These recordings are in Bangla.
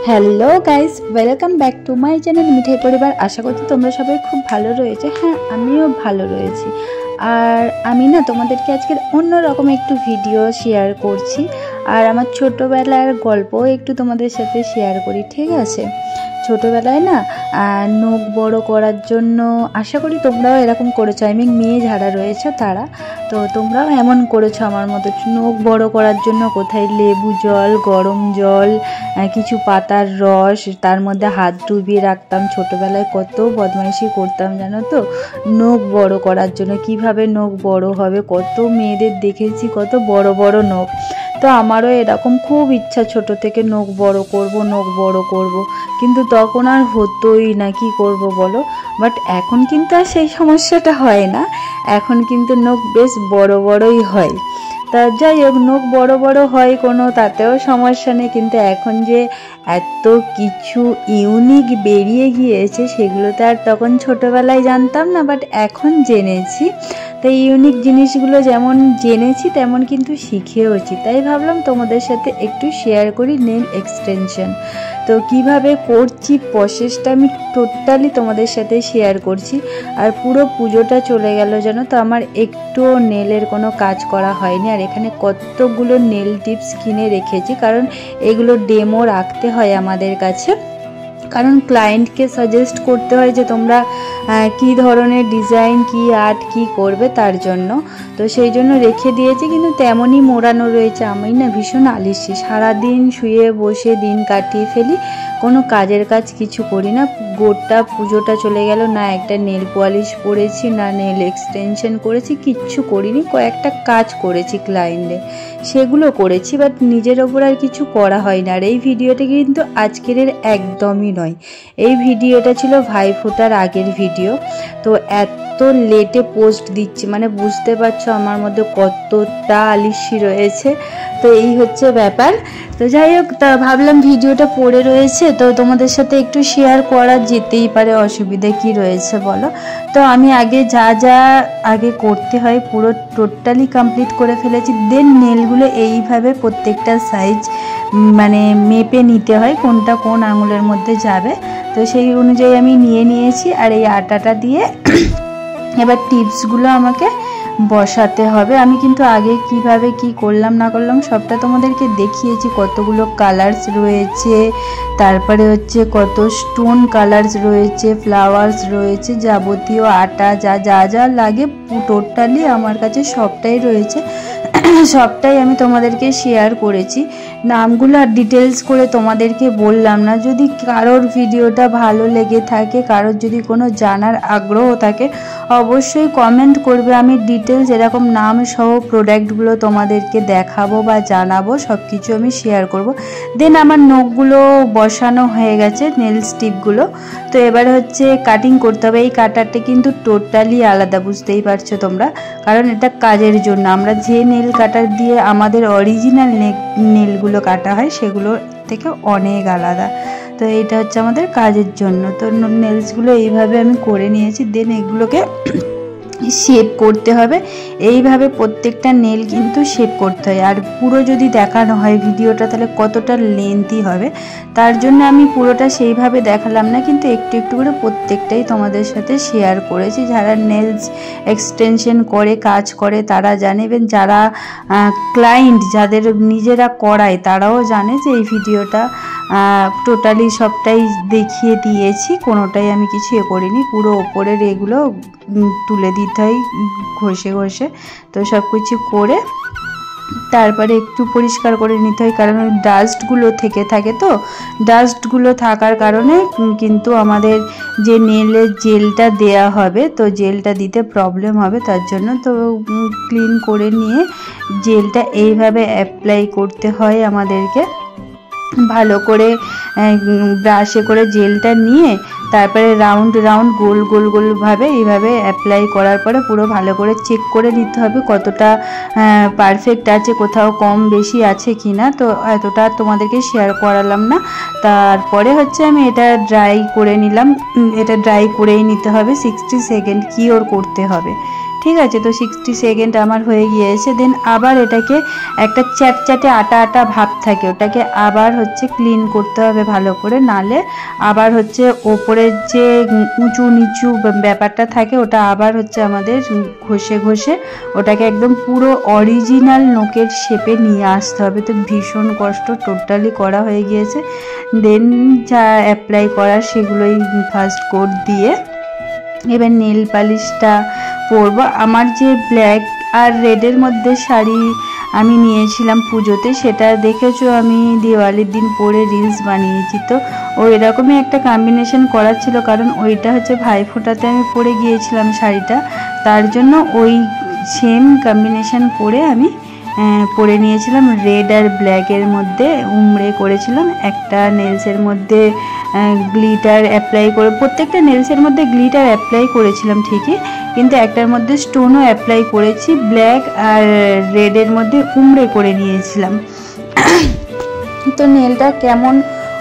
Hello guys, welcome back to my channel Mithai Paribar. আশা করছি তোমরা সবাই খুব ভালো রয়েছে। হ্যাঁ, আমিও ভালো রয়েছি। আর আমি না তোমাদেরকে আজকের অন্যরকম একটু ভিডিও শেয়ার করছি, আর আমার ছোটোবেলার গল্পও একটু তোমাদের সাথে শেয়ার করি, ঠিক আছে? ছোটোবেলায় না নখ বড় করার জন্য, আশা করি তোমরাও এরকম করেছো। মেয়ে যারা রয়েছে তারা তো তোমরাও এমন করেছো আমার মতো। নখ বড় করার জন্য কোথায় লেবু জল, গরম জল, কিছু পাতার রস, তার মধ্যে হাত ডুবিয়ে রাখতাম। ছোটোবেলায় কত বদমাইশি করতাম জানো তো, নখ বড় করার জন্য। কিভাবে নখ বড় হবে, কত মেয়েদের দেখেছি কত বড় বড় নখ। তো আমারও এরকম খুব ইচ্ছা, ছোট থেকে নখ বড় করব, নখ বড় করব, কিন্তু তখন আর হতোই না। কি করব বলো? বাট এখন কিন্তু আর সেই সমস্যাটা হয় না, এখন কিন্তু নখ বেশ বড় বড়ই হয়। তা যাই হোক, নখ বড় বড় হয় কোনো, তাতেও সমস্যা নেই। কিন্তু এখন যে এত কিছু ইউনিক বেরিয়ে গিয়েছে, সেগুলো তো আর তখন ছোটোবেলায় জানতাম না, বাট এখন জেনেছি। তাই ইউনিক জিনিসগুলো যেমন জেনেছি তেমন কিন্তু শিখেওছি। তাই ভাবলাম তোমাদের সাথে একটু শেয়ার করি নেল এক্সটেনশন। তো কিভাবে করছি প্রসেসটা আমি টোটালি তোমাদের সাথে শেয়ার করছি। আর পুরো পুজোটা চলে গেল জানো তো, আমার একটুও নেলের কোনো কাজ করা হয়নি। আর এখানে কতগুলো নেল টিপস কিনে রেখেছি, কারণ এগুলো ডেমো রাখতে হয় আমাদের কাছে, কারণ ক্লায়েন্টকে সাজেস্ট করতে হয় যে তোমরা কি ধরনের ডিজাইন, কি আর্ট কি করবে, তার জন্য। তো সেই জন্য রেখে দিয়েছি, কিন্তু তেমনই মোড়ানো রয়েছে। আমি না ভীষণ আলসি, সারাদিন শুয়ে বসে দিন কাটিয়ে ফেলি, কোনো কাজের কাজ কিছু করি না। গোটা পুজোটা চলে গেল, না একটা নেল পলিশ পরেছি, না নেল এক্সটেনশন করেছি, কিচ্ছু করিনি। কয়েকটা কাজ করেছি ক্লায়েন্টে, সেগুলো করেছি, বাট নিজের ওপর আর কিছু করা হয় না। আর এই ভিডিওটা কিন্তু আজকের একদমই নয়, এই ভিডিওটা ছিল ভাইফোঁটার আগের ভিডিও। তো এত লেটে পোস্ট দিচ্ছি, মানে বুঝতে পারছো আমার মধ্যে কতটা আলিস্যি রয়েছে। তো এই হচ্ছে ব্যাপার। তো যাই হোক, তা ভাবলাম ভিডিওটা পড়ে রয়েছে তো তোমাদের সাথে একটু শেয়ার করা যেতেই পারে, অসুবিধা কি রয়েছে বলো? তো আমি আগে যা যা আগে করতে হয় পুরো টোটালি কমপ্লিট করে ফেলেছি। দেন নেলগুলো এইভাবে প্রত্যেকটা সাইজ মানে মেপে নিতে হয়, কোনটা কোন আঙুলের মধ্যে যাবে। তো সেই অনুযায়ী আমি নিয়েছি। আর এই আটাটা দিয়ে এবার টিপসগুলো আমাকে বসাতে হবে। আমি কিন্তু আগে কিভাবে কি করলাম না করলাম সবটা তোমাদেরকে দেখিয়েছি। কতগুলো কালার্স রয়েছে, তারপরে হচ্ছে কত স্টোন কালার্স রয়েছে, ফ্লাওয়ার্স রয়েছে, যাবতীয় আটা যা যা যা লাগে টোটালি আমার কাছে সবটাই রয়েছে। সবটাই আমি তোমাদেরকে শেয়ার করেছি। নামগুলো আর ডিটেলস করে তোমাদেরকে বললাম না। যদি কারোর ভিডিওটা ভালো লেগে থাকে, কারোর যদি কোনো জানার আগ্রহ থাকে, অবশ্যই কমেন্ট করবে। আমি ডিটেলস এরকম নাম সহ প্রোডাক্টগুলো তোমাদেরকে দেখাবো বা জানাবো, সব কিছু আমি শেয়ার করব। দেন আমার নখগুলো বসানো হয়ে গেছে, নেল স্টিকগুলো। তো এবার হচ্ছে কাটিং করতে হবে। এই কাটারটা কিন্তু টোটালি আলাদা, বুঝতেই পারছো তোমরা, কারণ এটা কাজের জন্য। আমরা যে নেল কাটার দিয়ে আমাদের অরিজিনাল নেলগুলো কাটা হয়, সেগুলো থেকে অনেক আলাদা। তো এটা হচ্ছে আমাদের কাজের জন্য। তো নেলসগুলো এইভাবে আমি করে নিয়েছি। দেন এগুলোকে শেপ করতে হবে। এইভাবে প্রত্যেকটা নেল কিন্তু শেপ করতে হয়। আর পুরো যদি দেখানো হয় ভিডিওটা, তাহলে কতটা লেন্থি হবে, তার জন্য আমি পুরোটা সেইভাবে দেখালাম না, কিন্তু একটু একটু করে প্রত্যেকটাই তোমাদের সাথে শেয়ার করেছি। যারা নেলস এক্সটেনশন করে কাজ করে তারা জানেন, যারা ক্লায়েন্ট যাদের নিজেরা করায় তারাও জানে যে এই ভিডিওটা টোটালি সবটাই দেখিয়ে দিয়েছি, কোনোটাই আমি কিছু করিনি। পুরো ওপরের এগুলো তুলে দিতে হয় ঘষে ঘষে। তো সব কিছু করে তারপরে একটু পরিষ্কার করে নিতে হয়, কারণ ওই ডাস্টগুলো থেকে থাকে। তো ডাস্টগুলো থাকার কারণে কিন্তু আমাদের যে নেলের জেলটা দেয়া হবে, তো জেলটা দিতে প্রবলেম হবে, তার জন্য তো ক্লিন করে নিয়ে জেলটা এইভাবে অ্যাপ্লাই করতে হয় আমাদেরকে। ভালো করে ব্রাশে করে জেলটা নিয়ে তারপরে রাউন্ড রাউন্ড গোল গোল গোলভাবে এইভাবে অ্যাপ্লাই করার পরে পুরো ভালো করে চেক করে নিতে হবে কতটা পারফেক্ট আছে, কোথাও কম বেশি আছে কি না। তো এতটা তোমাদেরকে শেয়ার করালাম না। তারপরে হচ্ছে আমি এটা ড্রাই করে নিলাম। এটা ড্রাই করেই নিতে হবে, 60 সেকেন্ড কিওর করতে হবে, ঠিক আছে। তো 60 সেকেন্ড আমার হয়ে গিয়েছে। দেন আবার এটাকে একটা চ্যাটচ্যাটে আটা আটা ভাব থাকে, ওটাকে আবার হচ্ছে ক্লিন করতে হবে ভালো করে, নালে আবার হচ্ছে ওপরের যে উঁচু নিচু ব্যাপারটা থাকে ওটা আবার হচ্ছে আমাদের ঘষে ঘষে ওটাকে একদম পুরো অরিজিনাল নোকের শেপে নিয়ে আসতে হবে। তো ভীষণ কষ্ট, টোটালি করা হয়ে গিয়েছে। দেন যা অ্যাপ্লাই করার সেগুলোই ফার্স্ট কোট দিয়ে এবার নেল পালিশটা পরবো। আমার যে ব্ল্যাক আর রেডের মধ্যে শাড়ি আমি নিয়েছিলাম পুজোতে, সেটা দেখেছো আমি দিওয়ালির দিন পরে রিলস বানিয়েছি। তো ওই এরকমই একটা কম্বিনেশন করার ছিল, কারণ ওইটা হচ্ছে ভাইফোঁটাতে আমি পরে গিয়েছিলাম শাড়িটা, তার জন্য ওই সেম কম্বিনেশন করে আমি পরে নিয়েছিলাম। রেড আর ব্ল্যাকের মধ্যে উমড়ে করেছিলাম, একটা নেলসের মধ্যে গ্লিটার অ্যাপ্লাই করে, প্রত্যেকটা নেলসের মধ্যে গ্লিটার অ্যাপ্লাই করেছিলাম ঠিকই, কিন্তু একটার মধ্যে স্টোনও অ্যাপ্লাই করেছি, ব্ল্যাক আর রেডের মধ্যে উমড়ে করে নিয়েছিলাম। তো নেলটা কেমন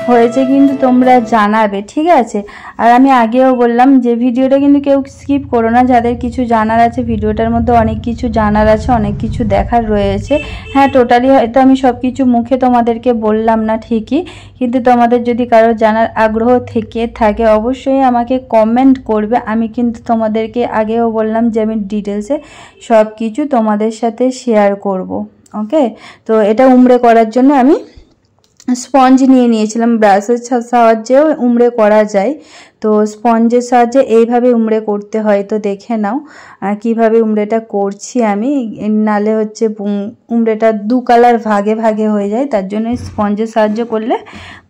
হয়েছে কিন্তু তোমরা জানাবে, ঠিক আছে। আর আমি আগেও বললাম যে ভিডিওটা কিন্তু কেউ স্কিপ করো না, যাদের কিছু জানার আছে, ভিডিওটার মধ্যে অনেক কিছু জানার আছে, অনেক কিছু দেখার রয়েছে। হ্যাঁ, টোটালি হয়তো আমি সব কিছু মুখে তোমাদেরকে বললাম না ঠিকই, কিন্তু তোমাদের যদি কারো জানার আগ্রহ থেকে থাকে অবশ্যই আমাকে কমেন্ট করবে। আমি কিন্তু তোমাদেরকে আগেও বললাম যে আমি ডিটেলসে সব কিছু তোমাদের সাথে শেয়ার করব। ওকে, তো এটা উমড়ে করার জন্য আমি স্পঞ্জ নিয়ে নিয়েছিলাম, ব্রাশের সাহায্যেও উমড়ে করা যায়। তো স্পঞ্জের সাহায্যে এইভাবে উমড়ে করতে হয়, তো দেখে নাও কিভাবে উমড়েটা করছি আমি, নালে হচ্ছে উমড়েটা দু কালার ভাগে ভাগে হয়ে যায়, তার জন্য স্পঞ্জের সাহায্য করলে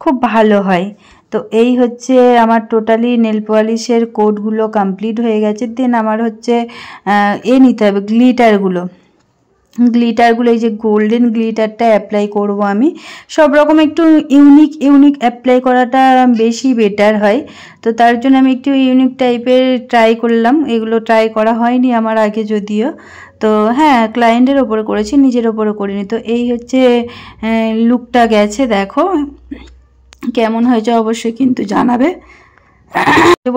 খুব ভালো হয়। তো এই হচ্ছে আমার টোটালি নেল পলিশের কোটগুলো কমপ্লিট হয়ে গেছে। দেন আমার হচ্ছে নিতে হবে গ্লিটারগুলো, এই যে গোল্ডেন গ্লিটারটা অ্যাপ্লাই করব আমি। সব রকম একটু ইউনিক অ্যাপ্লাই করাটা বেশি বেটার হয়, তো তার জন্য আমি একটু ইউনিক টাইপের ট্রাই করলাম। এগুলো ট্রাই করা হয়নি আমার আগে যদিও, তো হ্যাঁ ক্লায়েন্টের ওপরে করেছি, নিজের ওপরে করিনি। তো এই হচ্ছে লুকটা গেছে, দেখো কেমন হয়েছে অবশ্যই কিন্তু জানাবে।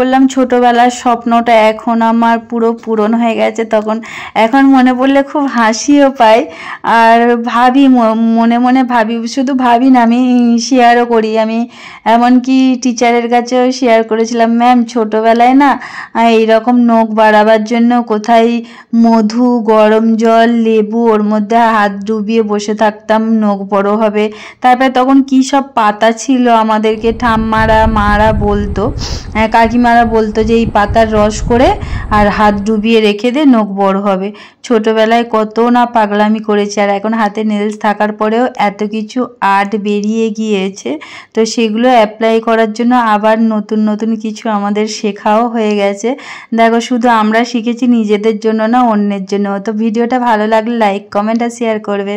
বললাম ছোটবেলার স্বপ্নটা এখন আমার পুরো পূরণ হয়ে গেছে, তখন এখন মনে পড়লে খুব হাসিও পায়। আর ভাবি মনে মনে ভাবি, শুধু ভাবি না আমি শেয়ারও করি। আমি এমনকি টিচারের কাছেও শেয়ার করেছিলাম, ম্যাম ছোটবেলায় না এইরকম নখ বাড়াবার জন্য কোথায় মধু, গরম জল, লেবু ওর মধ্যে হাত ডুবিয়ে বসে থাকতাম নখ বড় হবে। তারপরে তখন কী সব পাতা ছিল আমাদেরকে মারা বলতো, কাকিমারা বলতো যে এই পাতার রস করে আর হাত ডুবিয়ে রেখে দে, নখ বড় হবে। ছোটবেলায় কত না পাগলামি করেছি, আর এখন হাতে নেলস থাকার পরেও এত কিছু আর্ট বেরিয়ে গিয়েছে, তো সেগুলো অ্যাপ্লাই করার জন্য আবার নতুন নতুন কিছু আমাদের শেখাও হয়ে গেছে। দেখো শুধু আমরা শিখেছি নিজেদের জন্য না, অন্যের জন্য। তো ভিডিওটা ভালো লাগলে লাইক, কমেন্ট আর শেয়ার করবে।